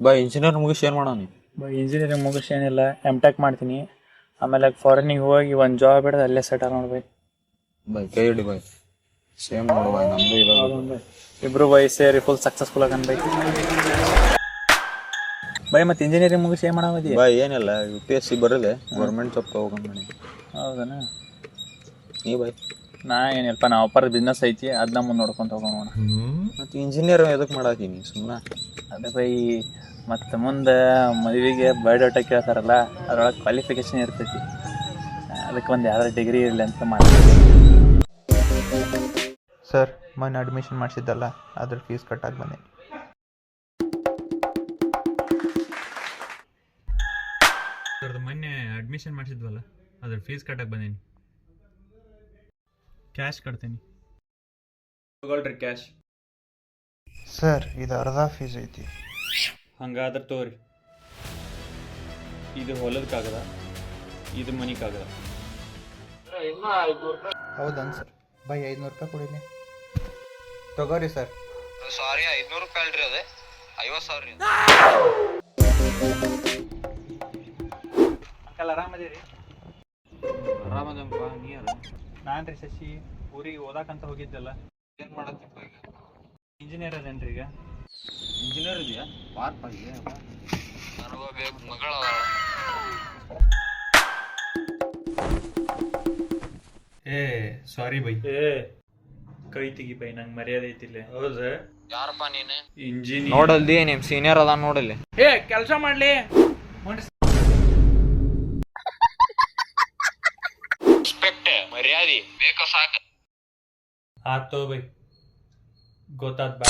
By engineer ಮುಗಿಸಿ ಏನು ಮಾಡೋಣ ನೀ? ಇಂಜಿನಿಯರಿಂಗ್ ಮುಗಿಸಿ ಏನಿಲ್ಲ ಟೆಕ್ ಮಾಡ್ತೀನಿ. ಆಮೇಲೆ ಫಾರಿನಿಗೆ ಹೋಗಿ ಒಂದು ಜಾಬ್ ಹಿಡಿದು ಅಲ್ಲೇ ಸೆಟಲ್ ಮಾಡ್ಬೇಕು. ಬೈ ಕೈ ಹಿಡಿ ಬೈ. ಸೇಮ್ ನೋಡು ಬೈ, ನಮ್ದು ಇರೋದು. ಇಬ್ರು ಬೈ ಸೇರಿ ಫುಲ್ ಸಕ್ಸಸ್ಫುಲ್ ಆಗನ್ ಬೈ. ಬೈ ಮತ್ತೆ ಇಂಜಿನಿಯರಿಂಗ್ ಮುಗಿಸಿ ಏನು ಮಾಡೋದಿ? ಬೈ ಏನಿಲ್ಲ, UPSC ಬರದೆ ಗೌರ್ಮೆಂಟ್ ಜಾಬ್ ತಗೋಗಂದ್ ಮಾಡಿ. ಹೌದನ? ನೀ ಬೈ? ನಾ ಏನಿಲ್ಲಪ್ಪ, ನಾವು ಅಪ್ಪರ ಬಿಸ್ನೆಸ್ ಐತಿ, ಅದನ್ನ ಮುಂದೆ ನೋಡ್ಕೊಂತ ಹೋಗೋಣ. ಮತ್ತು ಇಂಜಿನಿಯರ್ ಎದಕ್ಕೆ ಮಾಡಾತೀನಿ ಸುಮ್ಮನೆ? ಅದೇ ಬೈ, ಮತ್ತು ಮುಂದೆ ಮದುವೆಗೆ ಬಯೋಡಾಟಾ ಕೇಳ್ತಾರಲ್ಲ, ಅದ್ರೊಳಗೆ ಕ್ವಾಲಿಫಿಕೇಶನ್ ಇರ್ತೈತಿ. ಅದಕ್ಕೆ ಒಂದು ಯಾವ್ದಾರು ಡಿಗ್ರಿ ಇರಲಿ ಅಂತ ಮಾಡಿ. ಸರ್, ಮೊನ್ನೆ ಅಡ್ಮಿಷನ್ ಮಾಡಿಸಿದ್ದಲ್ಲ, ಅದ್ರ ಫೀಸ್ ಕಟ್ಟಾಗಿ ಬಂದೆ. ಮೊನ್ನೆ ಅಡ್ಮಿಷನ್ ಮಾಡಿಸಿದ್ವಲ್ಲ, ಅದ್ರ ಫೀಸ್ ಕಟ್ಟಕ್ಕೆ ಬಂದೀನಿ. ಕ್ಯಾಶ್ ಕಟ್ತೀನಿ. ತಗೊಳ್ರಿ ಕ್ಯಾಶ್. ಸರ್, ಇದು ಅರ್ಧ ಫೀಸ್ ಐತಿ. ಹಂಗಾದ್ರೆ ತೋರಿ, ಇದು ಹೊಲದ ಕಾಗದ, ಇದು ಮನಿ ಕಾಗದ. ಹೌದನ್ ಸರ್? ಬೈ 500 ರೂಪಾಯಿ ಕೊಡಿಲಿ. ತಗೋರಿ ಸರ್. ಸಾರಿ, 500 ರೂಪಾಯಿ ಅಲ್ರಿ, ಅದೇ 50,000 ರೀ. ಅಂಕಲ್ ಆರಾಮದಿರಿ? ಆರಾಮದಪ್ಪ, ನೀ ಯಾರು? ನಾನು ರೀ ಶಶಿ, ಊರಿಗೆ ಓದಾಕಂತ ಹೋಗಿದ್ದಲ್ಲ. ಏನು ಮಾಡತ್ತಿಪ್ಪ ಈಗ? ಇಂಜಿನಿಯರ್ ಅದೇನ್ರಿ ಈಗ? ಇಂಜಿನಿಯರ್ ಇದೆಯಾ? ಪಾರ್ಪ ಇದೆ ನನಗೊಬ್ಬ ಮಗಳ. ಏ ಸಾರಿ ಬೈ. ಕೈ ತೆಗಿ ಬೈ, ನಂಗೆ ಮರ್ಯಾದೆ ಐತಿಲ್ಲ. ಹೌದಾ? ಯಾರಪ್ಪ ನೀನು? ಇಂಜಿನಿಯರ್ ನೋಡಲ್ದಿ, ನಿಮ್ ಸೀನಿಯರ್ ಅದ ನೋಡಲ್ಲಿ. ಕೆಲಸ ಮಾಡ್ಲಿ. ಮರ್ಯಾದೆ ಬೇಕು ಸಾಕು. ಆತೋ ಬೈ, ಗೊತ್ತಾದ್ ಬಾ.